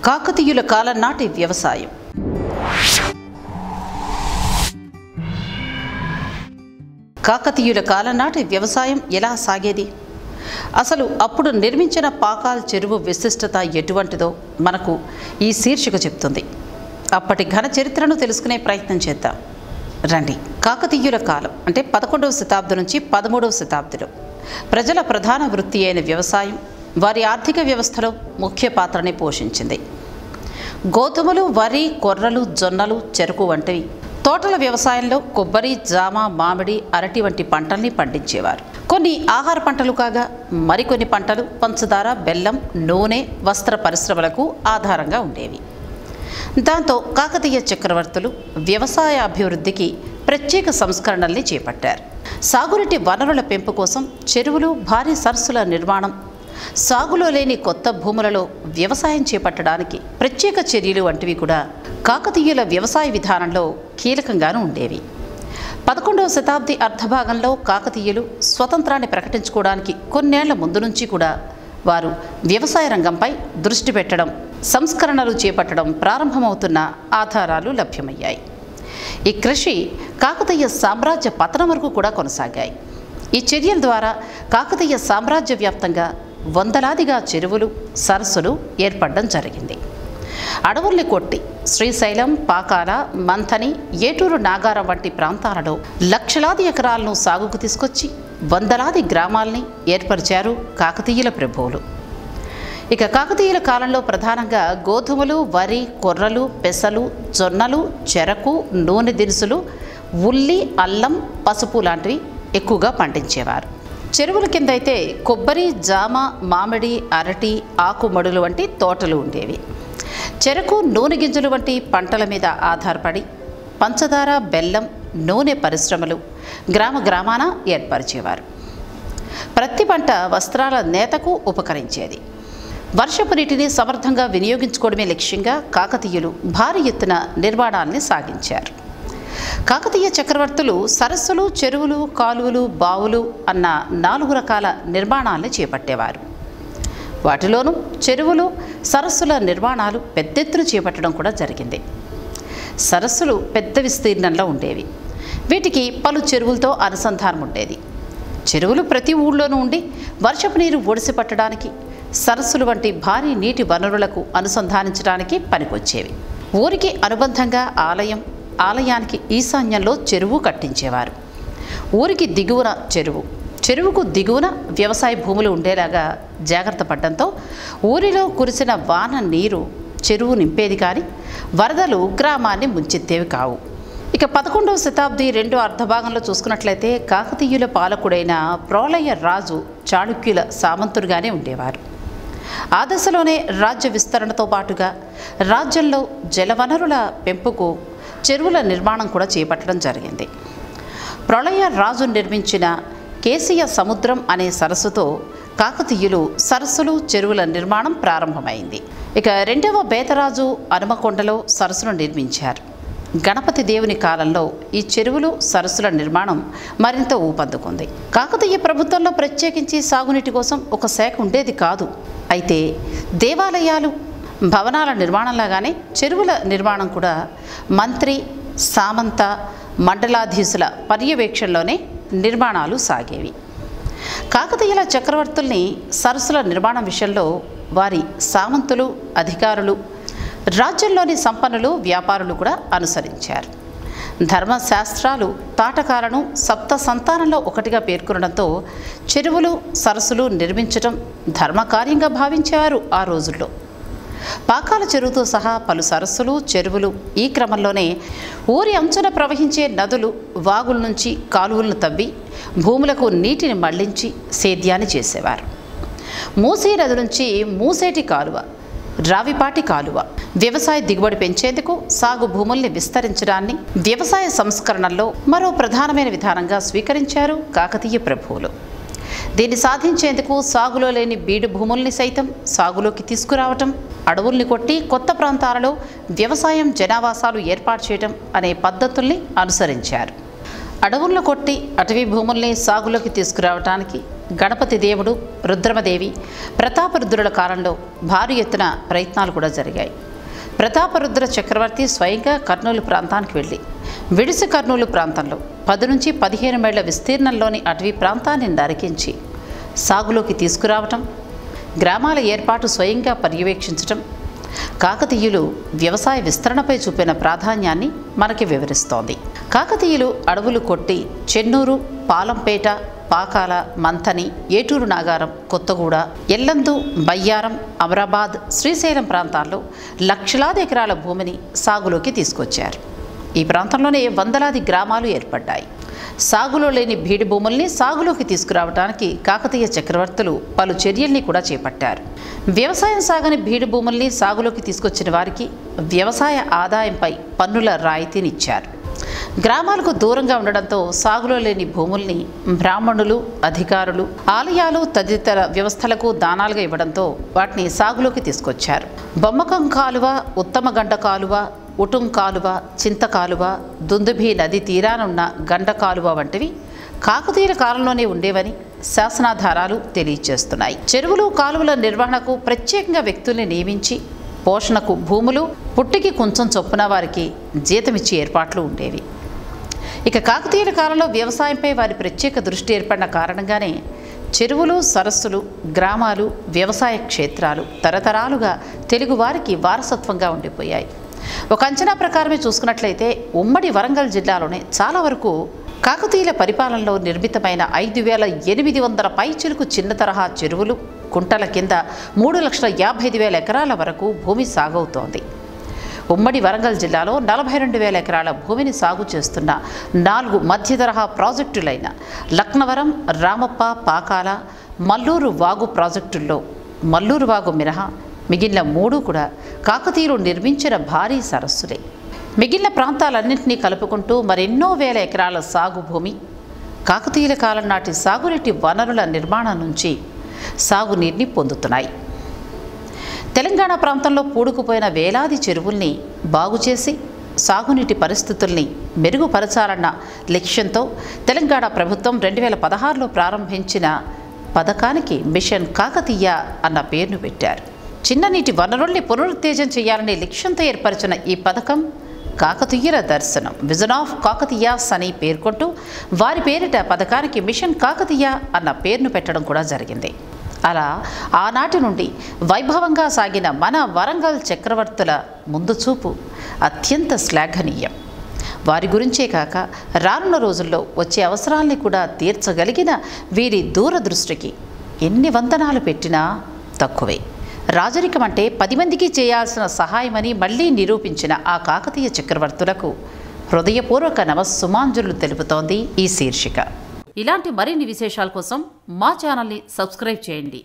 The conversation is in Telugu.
కాకతీయుల కాలం నాటి వ్యవసాయం. కాకతీయుల కాలం నాటి వ్యవసాయం ఎలా సాగేది? అసలు అప్పుడు నిర్మించిన పాకాల్ చెరువు విశిష్టత ఎటువంటిదో మనకు ఈ శీర్షిక చెప్తుంది. అప్పటి ఘన చరిత్రను తెలుసుకునే ప్రయత్నం చేద్దాం రండి. కాకతీయుల కాలం అంటే 11వ శతాబ్దం నుంచి 13వ శతాబ్దిలో ప్రజల ప్రధాన వృత్తి అయిన వ్యవసాయం వారి ఆర్థిక వ్యవస్థలో ముఖ్య పాత్రని పోషించింది. గోధుమలు, వరి, కొర్రలు, జొన్నలు, చెరకు వంటివి, తోటల వ్యవసాయంలో కొబ్బరి, జామ, మామిడి, అరటి వంటి పంటల్ని పండించేవారు. కొన్ని ఆహార పంటలు కాగా మరికొన్ని పంటలు పంచదార, బెల్లం, నూనె, వస్త్ర పరిశ్రమలకు ఆధారంగా ఉండేవి. దాంతో కాకతీయ చక్రవర్తులు వ్యవసాయ అభివృద్ధికి ప్రత్యేక సంస్కరణల్ని చేపట్టారు. సాగునీటి వనరుల పెంపు కోసం చెరువులు, భారీ సరస్సుల నిర్మాణం, సాగులో లేని కొత్త భూములలో వ్యవసాయం చేపట్టడానికి ప్రత్యేక చర్యలు వంటివి కూడా కాకతీయుల వ్యవసాయ విధానంలో కీలకంగానూ ఉండేవి. 11వ శతాబ్ది అర్ధభాగంలో కాకతీయులు స్వతంత్రాన్ని ప్రకటించుకోవడానికి కొన్నేళ్ల ముందు నుంచి కూడా వారు వ్యవసాయ రంగంపై దృష్టి పెట్టడం, సంస్కరణలు చేపట్టడం ప్రారంభమవుతున్న ఆధారాలు లభ్యమయ్యాయి. ఈ కృషి కాకతీయ సామ్రాజ్య పతనం వరకు కూడా కొనసాగాయి. ఈ చర్యల ద్వారా కాకతీయ సామ్రాజ్య వ్యాప్తంగా వందలాదిగా చెరువులు, సరస్సులు ఏర్పడడం జరిగింది. అడవుల్ని కొట్టి శ్రీశైలం, పాకాల, మంథని, ఏటూరు, నాగారం వంటి ప్రాంతాలలో లక్షలాది ఎకరాలను సాగుకు తీసుకొచ్చి వందలాది గ్రామాల్ని ఏర్పరిచారు కాకతీయుల ప్రభువులు. ఇక కాకతీయుల కాలంలో ప్రధానంగా గోధుమలు, వరి, కొర్రలు, పెసలు, జొన్నలు, చెరకు, నూనె దినుసులు, ఉల్లి, అల్లం, పసుపు లాంటివి ఎక్కువగా పండించేవారు. చెరువుల కింద అయితే కొబ్బరి, జామ, మామిడి, అరటి, ఆకుమడులు వంటి తోటలు ఉండేవి. చెరకు, నూనె గింజలు వంటి పంటల మీద ఆధారపడి పంచదార, బెల్లం, నూనె పరిశ్రమలు గ్రామ గ్రామాన ఏర్పరిచేవారు. ప్రతి పంట వస్త్రాల నేతకు ఉపకరించేది. వర్షపు నీటిని సమర్థంగా వినియోగించుకోవడమే లక్ష్యంగా కాకతీయులు భారీ ఎత్తున నిర్మాణాల్ని సాగించారు. కాకతీయ చక్రవర్తులు సరస్సులు, చెరువులు, కాలువలు, బావులు అన్న 4 రకాల నిర్మాణాలను చేపట్టేవారు. వాటిలోనూ చెరువులు, సరస్సుల నిర్మాణాలు పెద్దెత్తున చేపట్టడం కూడా జరిగింది. సరస్సులు పెద్ద విస్తీర్ణంలో ఉండేవి. వీటికి పలు చెరువులతో అనుసంధానం ఉండేది. చెరువులు ప్రతి ఊళ్ళోనూ ఉండి వర్షపు నీరు ఒడిసి పట్టడానికి, సరస్సులు వంటి భారీ నీటి వనరులకు అనుసంధానించడానికి పనికొచ్చేవి. ఊరికి అనుబంధంగా ఆలయం, ఆలయానికి ఈశాన్యంలో చెరువు కట్టించేవారు. ఊరికి దిగువన చెరువు, చెరువుకు దిగువన వ్యవసాయ భూములు ఉండేలాగా జాగ్రత్త పడడంతో ఊరిలో కురిసిన వాన నీరు చెరువు నింపేది కానీ వరదలు గ్రామాన్ని ముంచెత్తేవి కావు. ఇక 11వ శతాబ్ది రెండో అర్ధభాగంలో చూసుకున్నట్లయితే కాకతీయుల పాలకుడైన ప్రోలయ రాజు చాళుక్యుల సామంతుడుగానే ఉండేవారు. ఆ దశలోనే రాజ్య విస్తరణతో పాటుగా రాజ్యంలో జలవనరుల పెంపుకు చెరువుల నిర్మాణం కూడా చేపట్టడం జరిగింది. ప్రళయ రాజు నిర్మించిన కేశీయ సముద్రం అనే సరస్సుతో కాకతీయులు సరస్సులు, చెరువుల నిర్మాణం ప్రారంభమైంది. ఇక రెండవ బేతరాజు హనుమకొండలో సరస్సును నిర్మించారు. గణపతి దేవుని కాలంలో ఈ చెరువులు, సరస్సుల నిర్మాణం మరింత ఊపందుకుంది. కాకతీయ ప్రభుత్వంలో ప్రత్యేకించి సాగునీటి కోసం ఒక శాఖ ఉండేది కాదు. అయితే దేవాలయాలు, భవనాల నిర్మాణంలాగానే చెరువుల నిర్మాణం కూడా మంత్రి, సామంత, మండలాధీశుల పర్యవేక్షణలోనే నిర్మాణాలు సాగేవి. కాకతీయుల చక్రవర్తుల్ని సరస్సుల నిర్మాణం విషయంలో వారి సామంతులు, అధికారులు, రాజ్యంలోని సంపన్నులు, వ్యాపారులు కూడా అనుసరించారు. ధర్మశాస్త్రాలు తాటకాలను సప్త సంతానంలో ఒకటిగా పేర్కొనడంతో చెరువులు, సరస్సులు నిర్మించడం ధర్మకార్యంగా భావించారు ఆ రోజుల్లో. పాకాల చెరువుతో సహా పలు సరస్సులు, చెరువులు ఈ క్రమంలోనే ఊరి అంచున ప్రవహించే నదులు, వాగుల నుంచి కాలువలను తవ్వి భూములకు నీటిని మళ్లించి సేద్యాన్ని చేసేవారు. మూసీ నది నుంచి మూసేటి కాలువ, రావిపాటి కాలువ వ్యవసాయ దిగుబడి పెంచేందుకు, సాగు భూముల్ని విస్తరించడాన్ని వ్యవసాయ సంస్కరణల్లో మరో ప్రధానమైన విధానంగా స్వీకరించారు కాకతీయ ప్రభువులు. దీన్ని సాధించేందుకు సాగులో లేని బీడు భూముల్ని సైతం సాగులోకి తీసుకురావటం, అడవుల్ని కొట్టి కొత్త ప్రాంతాలలో వ్యవసాయం, జనావాసాలు ఏర్పాటు చేయడం అనే పద్ధతుల్ని అనుసరించారు. అడవులను కొట్టి అటవీ భూముల్ని సాగులోకి తీసుకురావడానికి గణపతి దేవుడు, రుద్రమదేవి, ప్రతాపరుద్రుల కాలంలో భారీ ఎత్తున ప్రయత్నాలు కూడా జరిగాయి. ప్రతాపరుద్ర చక్రవర్తి స్వయంగా కర్నూలు ప్రాంతానికి వెళ్ళి విడిసి కర్నూలు ప్రాంతంలో 10 నుంచి 15 మైళ్ళ విస్తీర్ణంలోని అటవీ ప్రాంతాన్ని నరికించి సాగులోకి తీసుకురావటం, గ్రామాల ఏర్పాటు స్వయంగా పర్యవేక్షించటం కాకతీయులు వ్యవసాయ విస్తరణపై చూపిన ప్రాధాన్యాన్ని మనకి వివరిస్తోంది. కాకతీయులు అడవులు కొట్టి చెన్నూరు, పాలంపేట, పాకాల, మంథని, ఏటూరు నాగారం, కొత్తగూడ, ఎల్లందు, బయ్యారం, అమరాబాద్, శ్రీశైలం ప్రాంతాల్లో లక్షలాది ఎకరాల భూమిని సాగులోకి తీసుకొచ్చారు. ఈ ప్రాంతంలోనే వందలాది గ్రామాలు ఏర్పడ్డాయి. సాగులో లేని బీడు భూముల్ని సాగులోకి తీసుకురావడానికి కాకతీయ చక్రవర్తులు పలు చర్యల్ని కూడా చేపట్టారు. వ్యవసాయం సాగని బీడు భూముల్ని సాగులోకి తీసుకొచ్చిన వారికి వ్యవసాయ ఆదాయంపై పన్నుల రాయితీనిచ్చారు. గ్రామాలకు దూరంగా ఉండడంతో సాగులో లేని భూముల్ని బ్రాహ్మణులు, అధికారులు, ఆలయాలు తదితర వ్యవస్థలకు దానాలుగా ఇవ్వడంతో వాటిని సాగులోకి తీసుకొచ్చారు. బొమ్మకం కాలువ, ఉత్తమ గండ కాలువ, ఉటుం కాలువ, చింత కాలువ, దుందుభి నది తీరానున్న గండ కాలువ వంటివి కాకతీయుల కాలంలోనే ఉండేవని శాసనాధారాలు తెలియజేస్తున్నాయి. చెరువులు, కాలువల నిర్వహణకు ప్రత్యేకంగా వ్యక్తుల్ని నియమించి పోషణకు భూములు, పుట్టికి కొంచెం చొప్పున వారికి జీతమిచ్చే ఏర్పాట్లు ఉండేవి. ఇక కాకతీయుల కాలంలో వ్యవసాయంపై వారి ప్రత్యేక దృష్టి ఏర్పడిన కారణంగానే చెరువులు, సరస్సులు, గ్రామాలు, వ్యవసాయ క్షేత్రాలు తరతరాలుగా తెలుగువారికి వారసత్వంగా ఉండిపోయాయి. ఒక అంచనా ప్రకారమే చూసుకున్నట్లయితే ఉమ్మడి వరంగల్ జిల్లాలోనే చాలా వరకు కాకతీయుల పరిపాలనలో నిర్మితమైన 5,800 పైచిలుకు చిన్న తరహా చెరువులు, కుంటల కింద 3,50,000 ఎకరాల వరకు భూమి సాగవుతోంది. ఉమ్మడి వరంగల్ జిల్లాలో 42,000 ఎకరాల భూమిని సాగు చేస్తున్న 4 మధ్య తరహా ప్రాజెక్టులైన లక్నవరం, రామప్ప, పాకాల, మల్లూరు వాగు ప్రాజెక్టుల్లో మల్లూరు వాగు మినహా మిగిలిన 3 కూడా కాకతీయులు నిర్మించిన భారీ సరస్సులే. మిగిలిన ప్రాంతాలన్నింటినీ కలుపుకుంటూ మరెన్నో వేల ఎకరాల సాగు భూమి కాకతీయుల కాలం నాటి సాగునీటి వనరుల నిర్మాణం నుంచి సాగునీటిని పొందుతున్నాయి. తెలంగాణ ప్రాంతంలో పూడుకుపోయిన వేలాది చెరువుల్ని బాగుచేసి సాగునీటి పరిస్థితుల్ని మెరుగుపరచాలన్న లక్ష్యంతో తెలంగాణ ప్రభుత్వం 2016లో ప్రారంభించిన పథకానికి మిషన్ కాకతీయ అన్న పేరును పెట్టారు. చిన్ననీటి వనరుల్ని పునరుత్తేజం చేయాలనే లక్ష్యంతో ఏర్పరిచిన ఈ పథకం కాకతీయుల దర్శనం, విజన్ ఆఫ్ కాకతీయాస్ అని పేర్కొంటూ వారి పేరిట పథకానికి మిషన్ కాకతీయ అన్న పేరును పెట్టడం కూడా జరిగింది. అలా ఆనాటి నుండి వైభవంగా సాగిన మన వరంగల్ చక్రవర్తుల ముందు చూపు అత్యంత శ్లాఘనీయం. వారి గురించే కాక రానున్న రోజుల్లో వచ్చే అవసరాల్ని కూడా తీర్చగలిగిన వీరి దూరదృష్టికి ఎన్ని వందనాలు పెట్టినా తక్కువే. రాజరికం అంటే 10 మందికి చేయాల్సిన సహాయమని మళ్లీ నిరూపించిన ఆ కాకతీయ చక్రవర్తులకు హృదయపూర్వక నమస్సుమాంజలు తెలుపుతోంది ఈ శీర్షిక. ఇలాంటి మరిన్ని విశేషాల కోసం మా ఛానల్ని సబ్స్క్రైబ్ చేయండి.